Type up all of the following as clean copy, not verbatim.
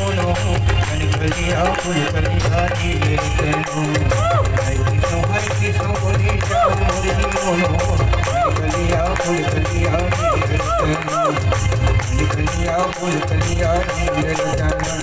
Mono कलिया फूल कलिया नीले रतनो हरे कृष्ण बोले जाओ मोरे मोनो कलिया फूल कलिया नीले रतनो कलिया फूल कलिया नीले रतनो।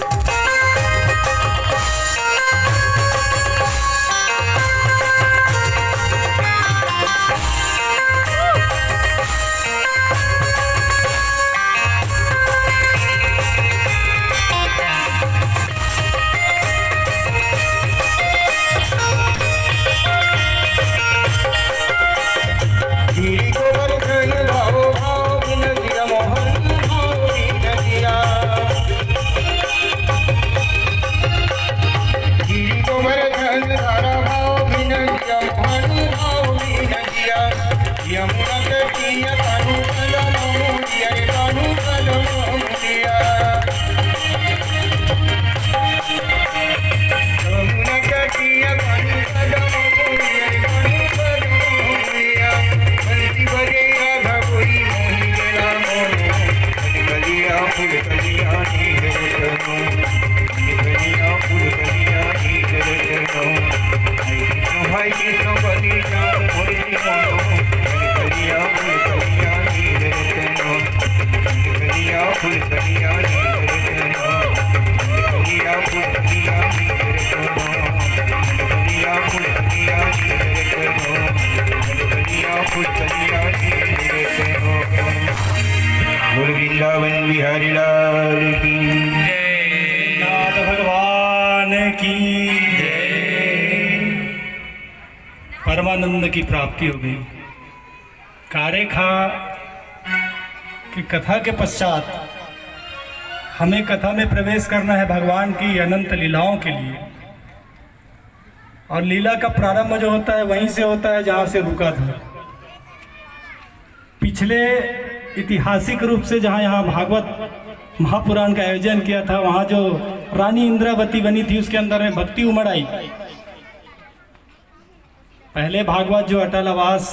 वृंदावन बिहारी लाल की नाथ भगवान की परमानंद की प्राप्ति हो गई। कारेखा की कथा के पश्चात हमें कथा में प्रवेश करना है भगवान की अनंत लीलाओं के लिए। और लीला का प्रारंभ जो होता है वहीं से होता है जहाँ से रुका था। पिछले ऐतिहासिक रूप से जहाँ यहाँ भागवत महापुराण का आयोजन किया था, वहाँ जो रानी इंद्रावती बनी थी उसके अंदर में भक्ति उमड़ आई। पहले भागवत जो अटालावास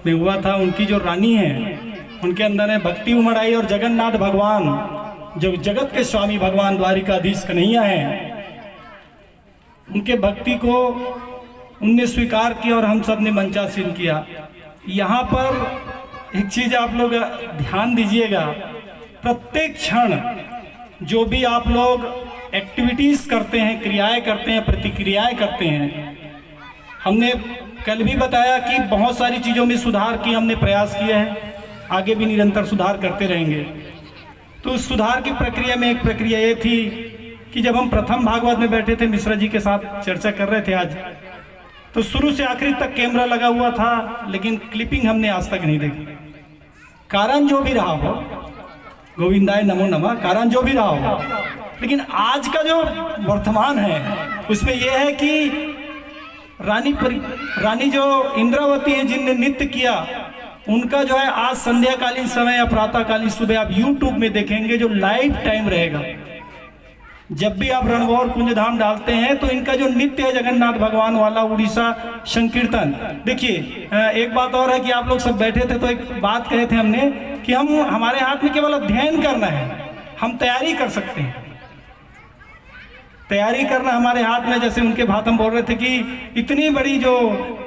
में हुआ था, उनकी जो रानी है उनके अंदर में भक्ति उमड़ आई। और जगन्नाथ भगवान जो जगत के स्वामी भगवान द्वारिकाधीश कन्हैया हैं, उनके भक्ति को उनने स्वीकार किया और हम सब ने मंचासीन किया। यहाँ पर एक चीज आप लोग ध्यान दीजिएगा, प्रत्येक क्षण जो भी आप लोग एक्टिविटीज करते हैं, क्रियाएं करते हैं, प्रतिक्रियाएं करते हैं, हमने कल भी बताया कि बहुत सारी चीज़ों में सुधार की हमने प्रयास किया है, आगे भी निरंतर सुधार करते रहेंगे। तो उस सुधार की प्रक्रिया में एक प्रक्रिया ये थी कि जब हम प्रथम भागवत में बैठे थे, मिश्रा जी के साथ चर्चा कर रहे थे आज, तो शुरू से आखिरी तक कैमरा लगा हुआ था, लेकिन क्लिपिंग हमने आज तक नहीं देखी। कारण जो भी रहा हो, गोविंदाय नमो नमः, कारण जो भी रहा हो, लेकिन आज का जो वर्तमान है उसमें यह है कि रानी जो इंद्रावती है जिनने नृत्य किया, उनका जो है आज संध्याकालीन समय या प्रातःकालीन सुबह आप YouTube में देखेंगे, जो लाइव टाइम रहेगा। जब भी आप रणगौर कुंजधाम डालते हैं तो इनका जो नृत्य है जगन्नाथ भगवान वाला, उड़ीसा संकीर्तन, देखिए एक बात और है कि आप लोग सब बैठे थे तो एक बात कहे थे हमने कि हमारे हाथ में केवल अध्ययन करना है, हम तैयारी कर सकते हैं। तैयारी करना हमारे हाथ में, जैसे उनके बात हम बोल रहे थे कि इतनी बड़ी जो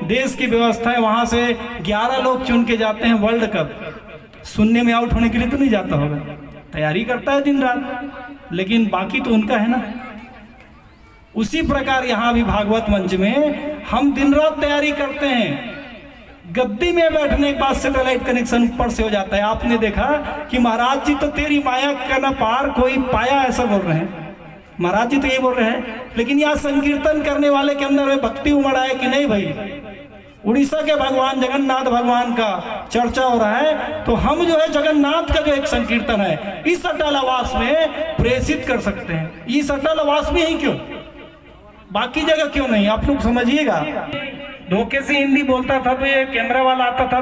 देश की व्यवस्था है, वहां से 11 लोग चुन के जाते हैं वर्ल्ड कप, सुनने में आउट होने के लिए तो नहीं जाता होगा, तैयारी करता है दिन रात, लेकिन बाकी तो उनका है ना। उसी प्रकार यहाँ भी भागवत मंच में हम दिन रात तैयारी करते हैं। गद्दी में बैठने के बाद सैटेलाइट कनेक्शन ऊपर से हो जाता है। आपने देखा कि महाराज जी तो तेरी माया का न पार कोई पाया, ऐसा बोल रहे हैं महाराज जी, तो ये बोल रहे हैं। लेकिन यहाँ संकीर्तन करने वाले के अंदर में भक्ति उमड़ आए कि नहीं भाई, उड़ीसा के भगवान जगन्नाथ भगवान का चर्चा हो रहा है, तो हम जो है जगन्नाथ का जो एक संकीर्तन है इस अटल आवास में प्रेषित कर सकते हैं। इस अटल आवास में ही क्यों, बाकी जगह क्यों नहीं, आप लोग समझिएगा। धोखे से हिंदी बोलता था तो ये कैमरा वाला आता था,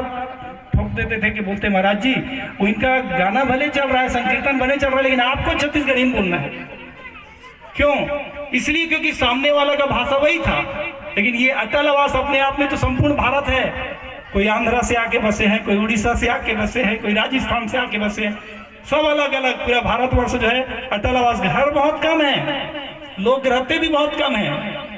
ठोक देते थे कि बोलते महाराज जी वो इनका गाना भले चल रहा है, संकीर्तन भले चल रहा है, लेकिन आपको छत्तीसगढ़ी में बोलना है। क्यों? इसलिए क्योंकि सामने वाला का भाषा वही था, लेकिन ये अटल आवास अपने आप में तो संपूर्ण भारत है। कोई आंध्रा से आके बसे हैं, कोई उड़ीसा से आके बसे हैं, कोई राजस्थान से आके बसे हैं, सब अलग अलग। पूरा भारतवर्ष जो है अटल आवास घर बहुत कम है, लोग रहते भी बहुत कम है।